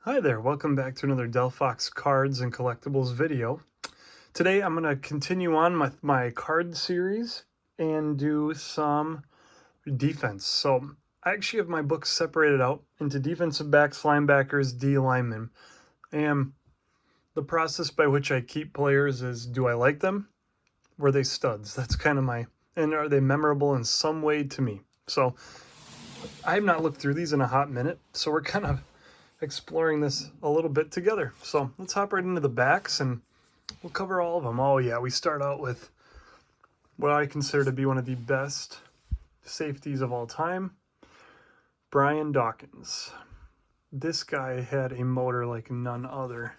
Hi there, welcome back to another Delphox Cards and Collectibles video. Today I'm going to continue on with my card series and do some defense. So I actually have my books separated out into defensive backs, linebackers, D linemen. And the process by which I keep players is, do I like them? Were they studs? That's kind of and are they memorable in some way to me? So I have not looked through these in a hot minute, so we're kind of exploring this a little bit together. So let's hop right into the backs and we'll cover all of them. Oh yeah, we start out with what I consider to be one of the best safeties of all time, Brian Dawkins. This guy had a motor like none other.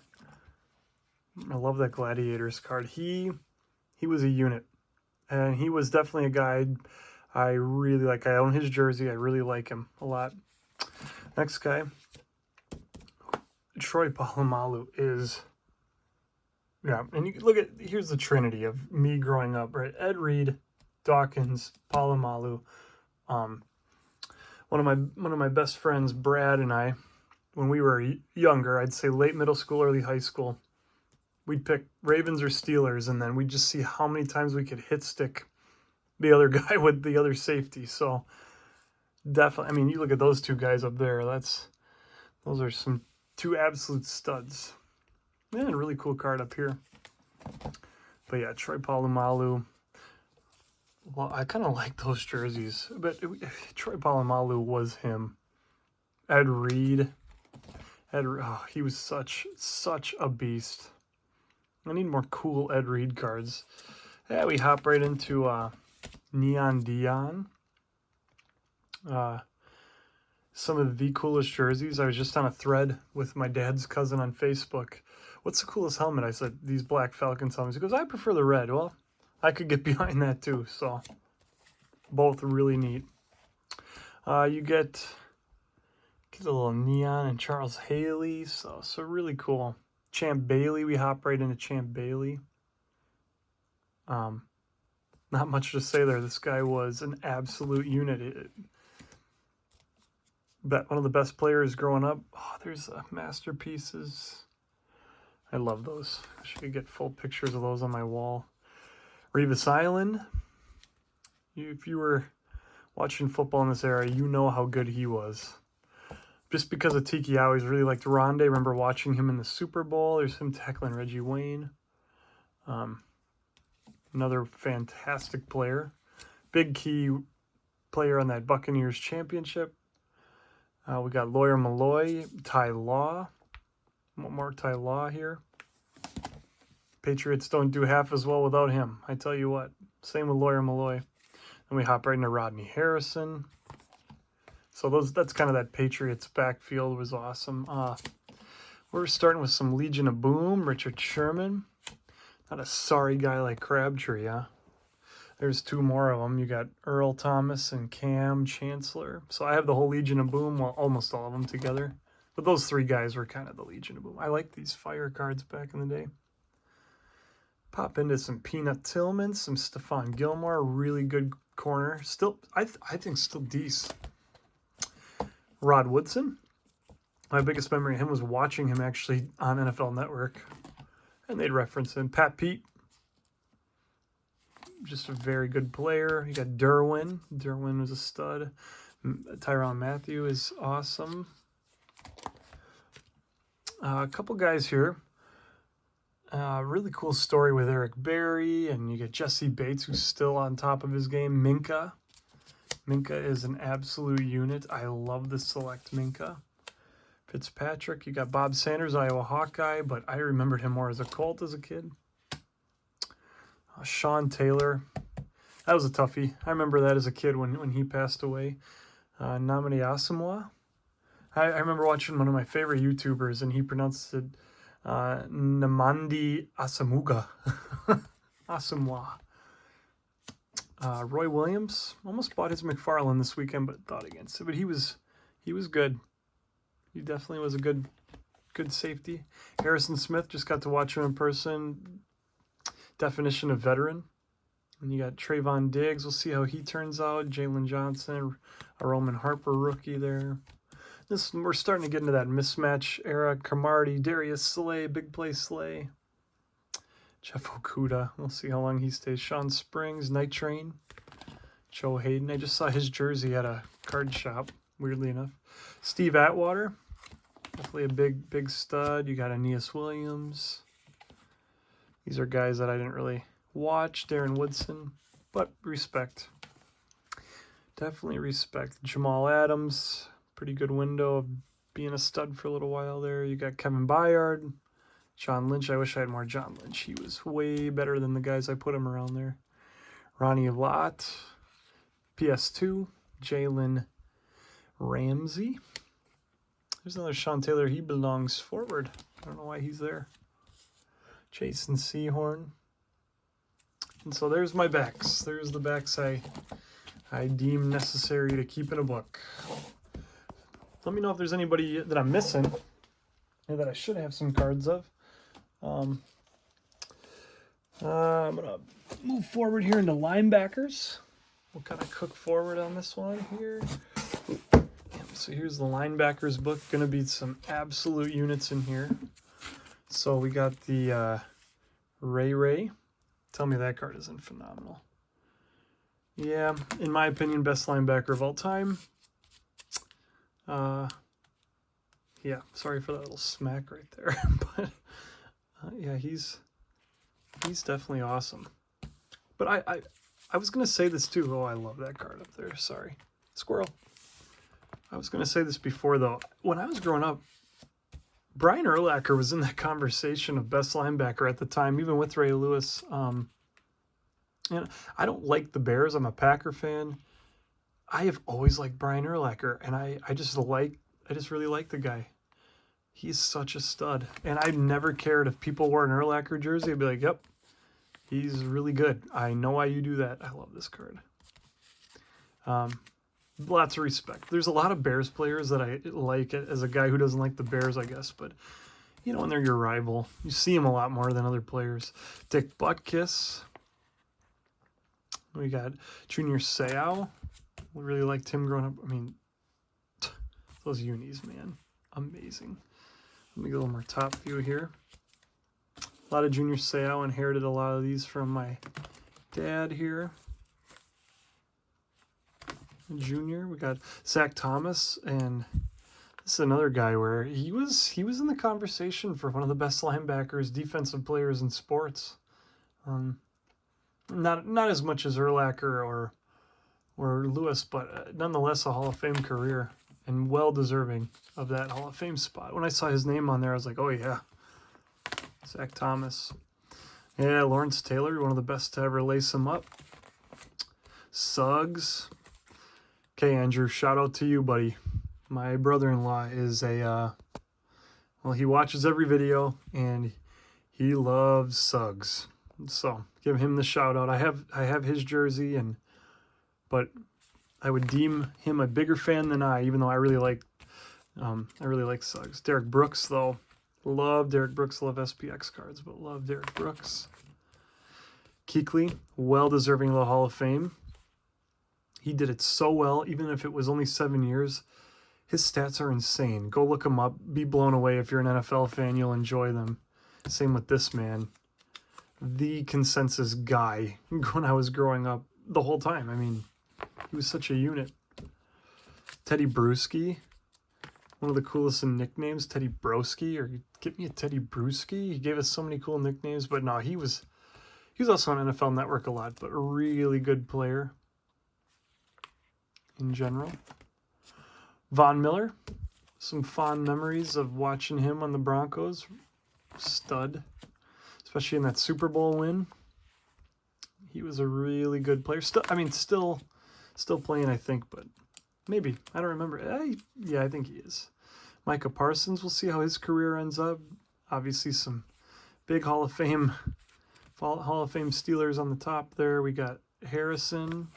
I love that Gladiators card. He was a unit, and he was definitely a guy I really like. I own his jersey. I really like him a lot. Next guy, Troy Polamalu is, yeah, and you look at, here's the trinity of me growing up, right? Ed Reed, Dawkins, Polamalu. One of my best friends, Brad, and I, when we were younger, I'd say late middle school, early high school, we'd pick Ravens or Steelers, and then we'd just see how many times we could hit stick the other guy with the other safety. So definitely, I mean, you look at those two guys up there. Those are some two absolute studs. Yeah, and a really cool card up here. But yeah, Troy Polamalu. Well, I kind of like those jerseys, but Troy Polamalu was him. Ed Reed. He was such a beast. I need more cool Ed Reed cards. Yeah, we hop right into Neon Dion. Some of the coolest jerseys. I was just on a thread with my dad's cousin on Facebook. What's the coolest helmet? I said, these Black Falcons helmets. He goes, I prefer the red. Well, I could get behind that too. So both really neat. You get a little Neon and Charles Haley. So really cool. Champ Bailey. We hop right into Champ Bailey. Not much to say there. This guy was an absolute unit. One of the best players growing up. Oh, there's masterpieces. I love those. I should get full pictures of those on my wall. Revis Island. If you were watching football in this era, you know how good he was. Just because of Tiki, I always really liked Rondé. Remember watching him in the Super Bowl. There's him tackling Reggie Wayne. Another fantastic player. Big key player on that Buccaneers championship. We got Lawyer Malloy, Ty Law. One more Ty Law here. Patriots don't do half as well without him. I tell you what. Same with Lawyer Malloy. Then we hop right into Rodney Harrison. So that's kind of that Patriots backfield was awesome. We're starting with some Legion of Boom, Richard Sherman. Not a sorry guy like Crabtree, huh? There's two more of them. You got Earl Thomas and Cam Chancellor. So I have the whole Legion of Boom, well, almost all of them together. But those three guys were kind of the Legion of Boom. I like these fire cards back in the day. Pop into some Peanut Tillman, some Stephon Gilmore, really good corner. Still, I think still decent. Rod Woodson. My biggest memory of him was watching him actually on NFL Network. And they'd reference him. Pat Pete. Just a very good player. You got Derwin. Derwin was a stud. Tyrann Mathieu is awesome. A couple guys here. Really cool story with Eric Berry, and you get Jesse Bates, who's still on top of his game. Minka. Minka is an absolute unit. I love the select Minka. Fitzpatrick. You got Bob Sanders, Iowa Hawkeye, but I remembered him more as a Colt as a kid. Sean Taylor. That was a toughie. I remember that as a kid when he passed away. Nnamdi Asomugha. I remember watching one of my favorite YouTubers, and he pronounced it Nnamdi Asomugha. Asomugha. Roy Williams. Almost bought his McFarlane this weekend, but thought against it. But he was good. He definitely was a good safety. Harrison Smith, just got to watch him in person. Definition of veteran. And you got Trayvon Diggs. We'll see how he turns out. Jalen Johnson, a Roman Harper rookie there. We're starting to get into that mismatch era. Cromartie, Darius Slay, big play Slay. Jeff Okuda, we'll see how long he stays. Sean Springs, Night Train. Joe Hayden, I just saw his jersey at a card shop, weirdly enough. Steve Atwater, definitely a big stud. You got Aeneas Williams. These are guys that I didn't really watch. Darren Woodson, but respect. Definitely respect. Jamal Adams, pretty good window of being a stud for a little while there. You got Kevin Byard. John Lynch, I wish I had more John Lynch. He was way better than the guys I put him around there. Ronnie Lott, PS2, Jalen Ramsey. There's another Sean Taylor. He belongs forward. I don't know why he's there. Jason Sehorn. And so there's my backs. There's the backs I deem necessary to keep in a book. Let me know if there's anybody that I'm missing or that I should have some cards of. I'm going to move forward here into linebackers. We'll kind of cook forward on this one here. So here's the linebackers book. Going to be some absolute units in here. So we got the Ray. Tell me that card isn't phenomenal. Yeah, in my opinion, best linebacker of all time. Yeah, sorry for that little smack right there. But yeah, he's definitely awesome. But I was going to say this too. Oh, I love that card up there. Sorry. Squirrel. I was going to say this before, though. When I was growing up, Brian Urlacher was in that conversation of best linebacker at the time, even with Ray Lewis. And I don't like the Bears. I'm a Packer fan. I have always liked Brian Urlacher, and I just really like the guy. He's such a stud. And I never cared if people wore an Urlacher jersey. I'd be like, yep, he's really good. I know why you do that. I love this card. Lots of respect. There's a lot of Bears players that I like as a guy who doesn't like the Bears, I guess. But, you know, when they're your rival, you see them a lot more than other players. Dick Butkus. We got Junior Seau. We really liked him growing up. I mean, those unis, man. Amazing. Let me get a little more top view here. A lot of Junior Seau. Inherited a lot of these from my dad here. Junior. We got Zach Thomas, and this is another guy where he was in the conversation for one of the best linebackers, defensive players in sports. Not as much as Urlacher or Lewis, but nonetheless a Hall of Fame career and well deserving of that Hall of Fame spot. When I saw his name on there, I was like, oh yeah, Zach Thomas. Yeah, Lawrence Taylor, one of the best to ever lace him up. Suggs. Okay, Andrew, shout out to you, buddy. My brother-in-law is well, he watches every video, and he loves Suggs. So give him the shout out. I have his jersey, but I would deem him a bigger fan than even though I really like Suggs. Derek Brooks, though. Love Derek Brooks. Love SPX cards, but love Derek Brooks. Kuechly, well deserving of the Hall of Fame. He did it so well, even if it was only 7 years. His stats are insane. Go look him up. Be blown away. If you're an NFL fan, you'll enjoy them. Same with this man. The consensus guy when I was growing up the whole time. I mean, he was such a unit. Teddy Bruschi. One of the coolest nicknames, Teddy Broski, or get me a Teddy Bruschi. He gave us so many cool nicknames, but no, he was also on NFL Network a lot, but a really good player in general. Von Miller, some fond memories of watching him on the Broncos. Stud, especially in that Super Bowl win. He was a really good player. Still playing, I think, but maybe. I don't remember. Yeah, I think he is. Micah Parsons, we'll see how his career ends up. Obviously some big Hall of Fame Steelers on the top there. We got Harrison.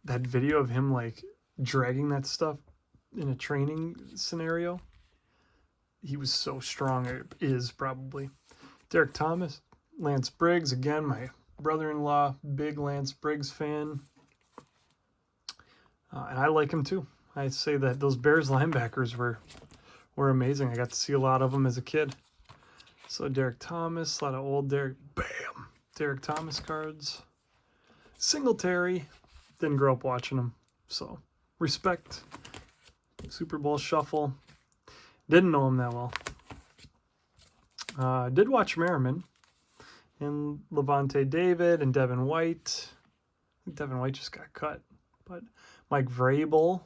That video of him like dragging that stuff in a training scenario. He was so strong, or is probably. Derek Thomas, Lance Briggs, again, my brother-in-law, big Lance Briggs fan. And I like him too. I say that those Bears linebackers were amazing. I got to see a lot of them as a kid. So Derek Thomas, a lot of old Derek Thomas cards. Singletary, didn't grow up watching him, so respect. Super Bowl Shuffle, didn't know him that well. Did watch Merriman and Levante David and Devin White. I think Devin White just got cut, but Mike Vrabel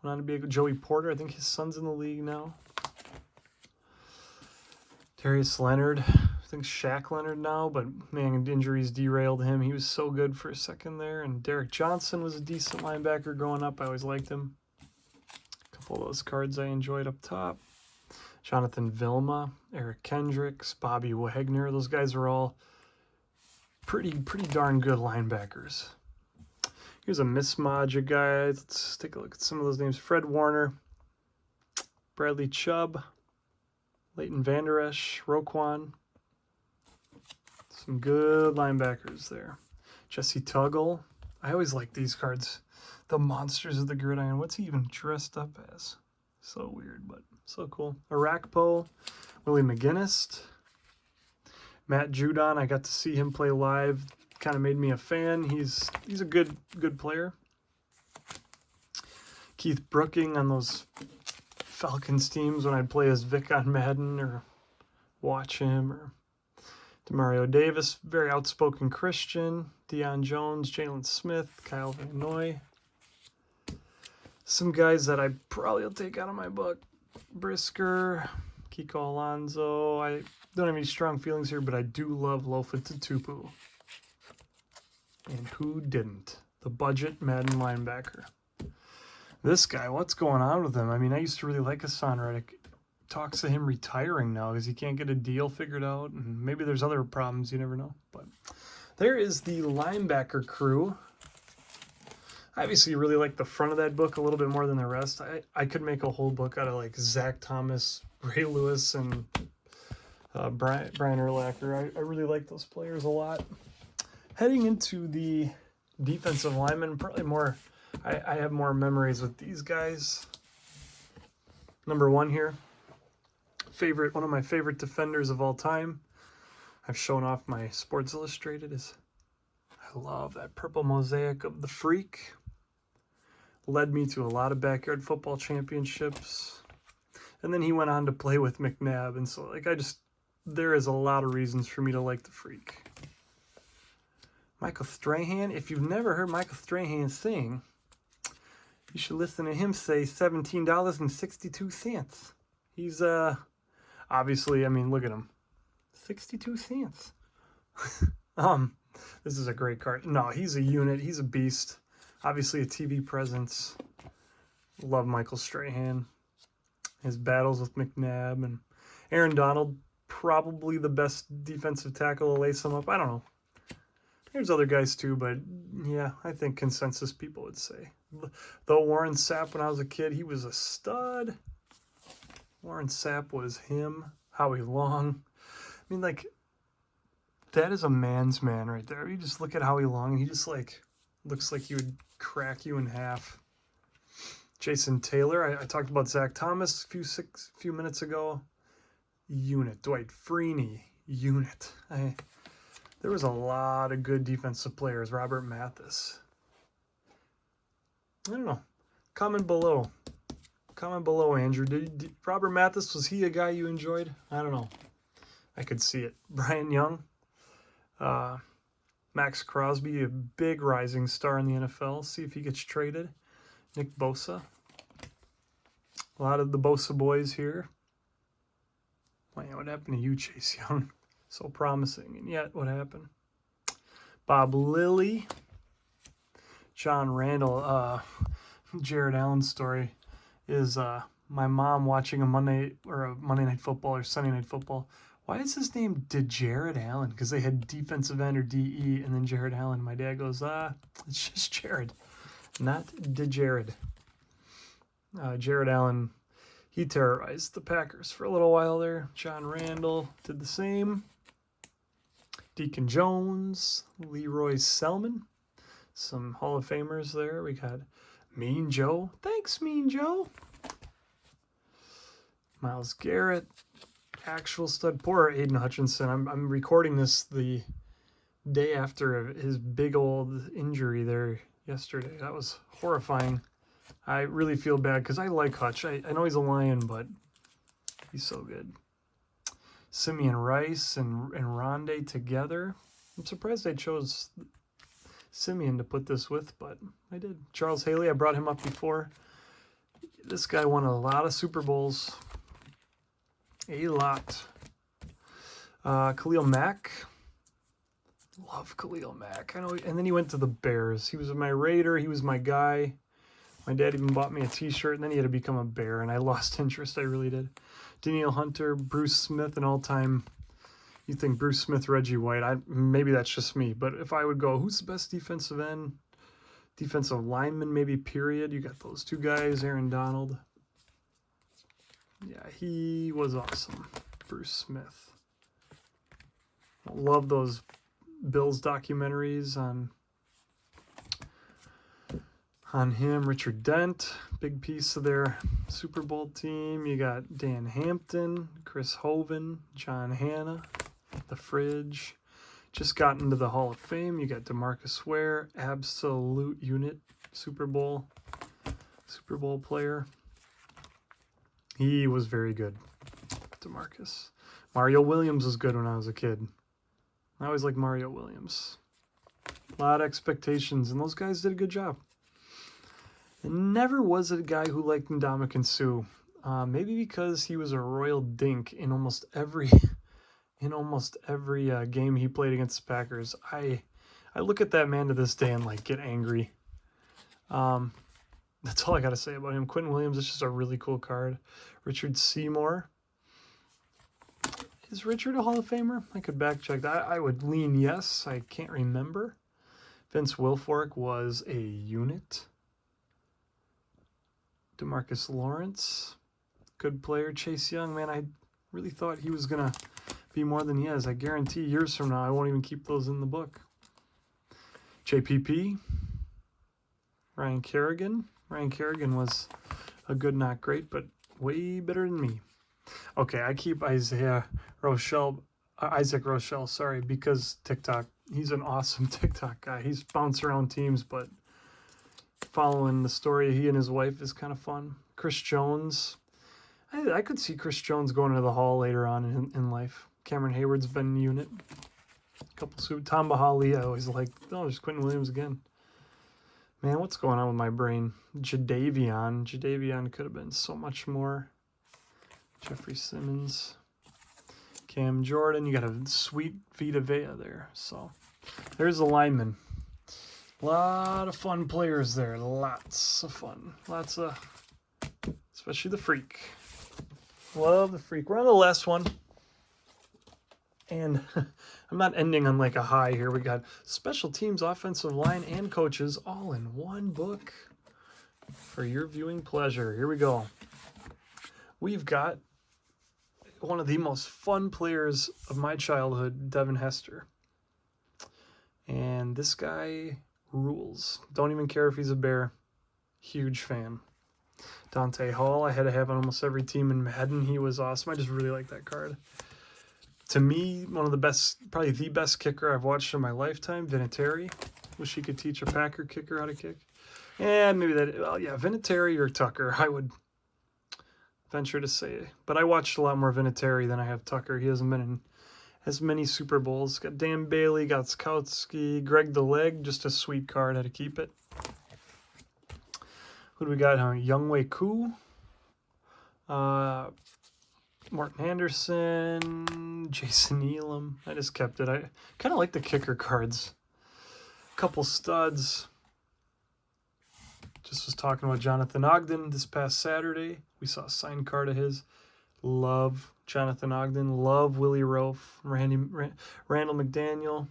went on to be a Joey Porter. I think his son's in the league now. Darius Leonard, I think Shaq Leonard now, but man, injuries derailed him. He was so good for a second there. And Derek Johnson was a decent linebacker growing up. I always liked him. A couple of those cards I enjoyed up top. Jonathan Vilma, Eric Kendricks, Bobby Wagner. Those guys are all pretty darn good linebackers. Here's a mismatch of guys. Let's take a look at some of those names. Fred Warner, Bradley Chubb, Leighton Vander Esch, Roquan. Some good linebackers there. Jesse Tuggle. I always like these cards. The Monsters of the Gridiron. What's he even dressed up as? So weird, but so cool. Arakpo, Willie McGinnis, Matt Judon. I got to see him play live. Kind of made me a fan. He's a good player. Keith Brooking on those Falcons teams when I'd play as Vic on Madden or watch him. Or Demario Davis, very outspoken Christian. Deion Jones, Jalen Smith, Kyle Van Noy. Some guys that I probably will take out of my book. Brisker, Kiko Alonso. I don't have any strong feelings here, but I do love Lofa Tatupu. And who didn't? The budget Madden linebacker. This guy, what's going on with him? I mean, I used to really like Hassan Reddick. Talks of him retiring now because he can't get a deal figured out. And maybe there's other problems, you never know. But there is the linebacker crew. I obviously really like the front of that book a little bit more than the rest. I could make a whole book out of like Zach Thomas, Ray Lewis, and Brian Urlacher. I really like those players a lot. Heading into the defensive linemen, probably more, I have more memories with these guys. Number one here, one of my favorite defenders of all time. I've shown off my Sports Illustrated. I love that purple mosaic of the Freak. Led me to a lot of backyard football championships. And then he went on to play with McNabb. And so, there is a lot of reasons for me to like the Freak. Michael Strahan, if you've never heard Michael Strahan sing, you should listen to him say $17.62. He's, obviously, I mean, look at him. 62 cents. This is a great card. No, he's a unit. He's a beast. Obviously a TV presence. Love Michael Strahan. His battles with McNabb and Aaron Donald, probably the best defensive tackle to lace him up. I don't know. There's other guys too, but yeah, I think consensus people would say. Though Warren Sapp, when I was a kid, he was a stud. Warren Sapp was him. Howie Long. I mean, that is a man's man right there. You just look at Howie Long, and he just, looks like he would crack you in half. Jason Taylor. I talked about Zach Thomas a few minutes ago. Unit. Dwight Freeney. Unit. There was a lot of good defensive players. Robert Mathis. I don't know. Comment below. Comment below, Andrew. Did Robert Mathis, was he a guy you enjoyed? I don't know. I could see it. Brian Young. Max Crosby, a big rising star in the NFL. See if he gets traded. Nick Bosa. A lot of the Bosa boys here. Man, what happened to you, Chase Young? So promising, and yet what happened? Bob Lilly. John Randall. Jared Allen's story is my mom watching a Monday Night Football or Sunday Night Football. Why is his name DeJared Allen? Because they had defensive end or DE and then Jared Allen. My dad goes, it's just Jared, not DeJared. Jared Allen, he terrorized the Packers for a little while there. John Randall did the same. Deacon Jones, Leroy Selman, some Hall of Famers there. We got Mean Joe. Thanks, Mean Joe. Myles Garrett. Actual stud. Poor Aiden Hutchinson. I'm recording this the day after his big old injury there yesterday. That was horrifying. I really feel bad because I like Hutch. I know he's a Lion, but he's so good. Simeon Rice and Rondé together. I'm surprised I chose Simeon to put this with, but I did. Charles Haley, I brought him up before. This guy won a lot of Super Bowls. A lot. Khalil Mack. Love Khalil Mack. I know, and then he went to the Bears. He was my Raider. He was my guy. My dad even bought me a t-shirt, and then he had to become a Bear, and I lost interest. I really did. Danielle Hunter, Bruce Smith, an all-time. You think Bruce Smith, Reggie White. Maybe that's just me, but if I would go, who's the best defensive end? Defensive lineman, maybe, period. You got those two guys, Aaron Donald. Yeah, he was awesome. Bruce Smith. Love those Bills documentaries on him. Richard Dent, big piece of their Super Bowl team. You got Dan Hampton, Chris Hovan, John Hanna, The Fridge. Just got into the Hall of Fame. You got DeMarcus Ware, absolute unit, Super Bowl player. He was very good, DeMarcus. Mario Williams was good when I was a kid. I always liked Mario Williams. A lot of expectations, and those guys did a good job. And never was a guy who liked Ndamukong Suh. Maybe because he was a royal dink in almost every game he played against the Packers. I look at that man to this day and like get angry. That's all I got to say about him. Quentin Williams is just a really cool card. Richard Seymour. Is Richard a Hall of Famer? I could back check that. I would lean yes. I can't remember. Vince Wilfork was a unit. DeMarcus Lawrence, good player. Chase Young, man, I really thought he was going to be more than he is. I guarantee years from now, I won't even keep those in the book. JPP, Ryan Kerrigan. Ryan Kerrigan was a good, not great, but way better than me. Okay, I keep Isaac Rochelle, sorry, because TikTok. He's an awesome TikTok guy. He's bounced around teams, but following the story of he and his wife is kind of fun. Chris Jones. I could see Chris Jones going to the Hall later on in life. Cameron Hayward's been a unit. Tom Bahali, I always liked. Oh, there's Quentin Williams again. Man, what's going on with my brain? Jadeveon could have been so much more. Jeffrey Simmons. Cam Jordan. You got a sweet Vita Vea there. So there's the lineman. A lot of fun players there. Lots of fun. Especially the Freak. Love the Freak. We're on the last one. And I'm not ending on like a high here. We got special teams, offensive line, and coaches all in one book for your viewing pleasure. Here we go. We've got one of the most fun players of my childhood, Devin Hester. And this guy rules. Don't even care if he's a Bear. Huge fan. Dante Hall, I had to have on almost every team in Madden. He was awesome. I just really like that card. To me, one of the best, probably the best kicker I've watched in my lifetime, Vinatieri. Wish he could teach a Packer kicker how to kick. And maybe Vinatieri or Tucker, I would venture to say. But I watched a lot more Vinatieri than I have Tucker. He hasn't been in as many Super Bowls. Got Dan Bailey, got Skowski, Greg the Leg, just a sweet card, had to keep it. Who do we got? Younghoe Koo. Martin Anderson, Jason Elam. I just kept it. I kind of like the kicker cards. Couple studs. Just was talking about Jonathan Ogden this past Saturday. We saw a signed card of his. Love Jonathan Ogden. Love Willie Roaf. Randall McDaniel.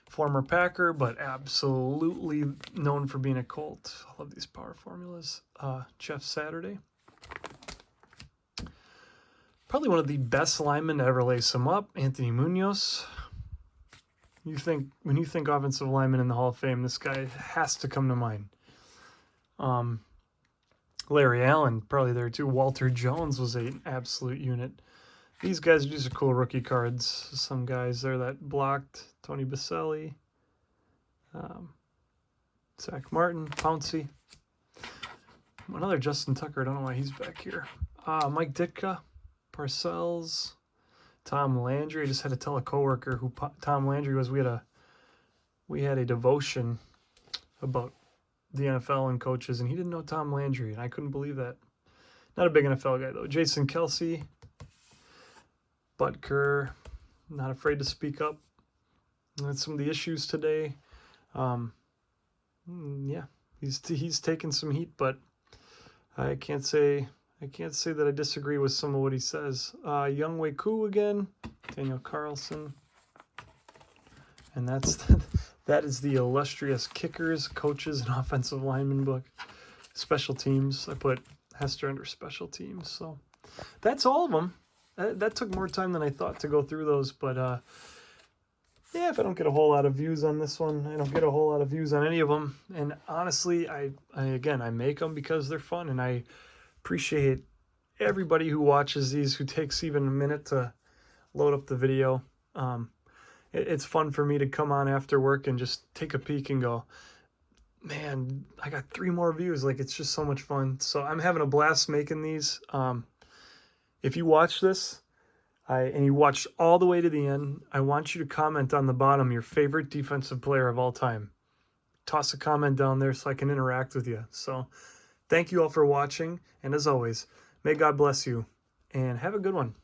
Former Packer, but absolutely known for being a Colt. I love these power formulas. Jeff Saturday. Probably one of the best linemen to ever lace him up, Anthony Munoz. When you think offensive lineman in the Hall of Fame, this guy has to come to mind. Larry Allen, probably there too. Walter Jones was an absolute unit. These guys, these are cool rookie cards. Some guys there that blocked. Tony Baselli, Zach Martin, Pouncey. Another Justin Tucker. I don't know why he's back here. Mike Ditka, Parcells, Tom Landry. I just had to tell a coworker who Tom Landry was. We had a devotion about the NFL and coaches, and he didn't know Tom Landry, and I couldn't believe that. Not a big NFL guy, though. Jason Kelsey, Butker, not afraid to speak up. That's some of the issues today. Yeah, he's taken some heat, but I can't say that I disagree with some of what he says. Younghoe Koo again, Daniel Carlson, and that is the illustrious kickers, coaches, and offensive lineman book. Special teams. I put Hester under special teams. So that's all of them. That took more time than I thought to go through those. But yeah, if I don't get a whole lot of views on this one, I don't get a whole lot of views on any of them. And honestly, I make them because they're fun. And I appreciate everybody who watches these, who takes even a minute to load up the video. It's fun for me to come on after work and just take a peek and go, man, I got 3 more views. Like, it's just so much fun. So I'm having a blast making these. If you watch this and you watched all the way to the end, I want you to comment on the bottom your favorite defensive player of all time. Toss a comment down there so I can interact with you. So thank you all for watching. And as always, may God bless you and have a good one.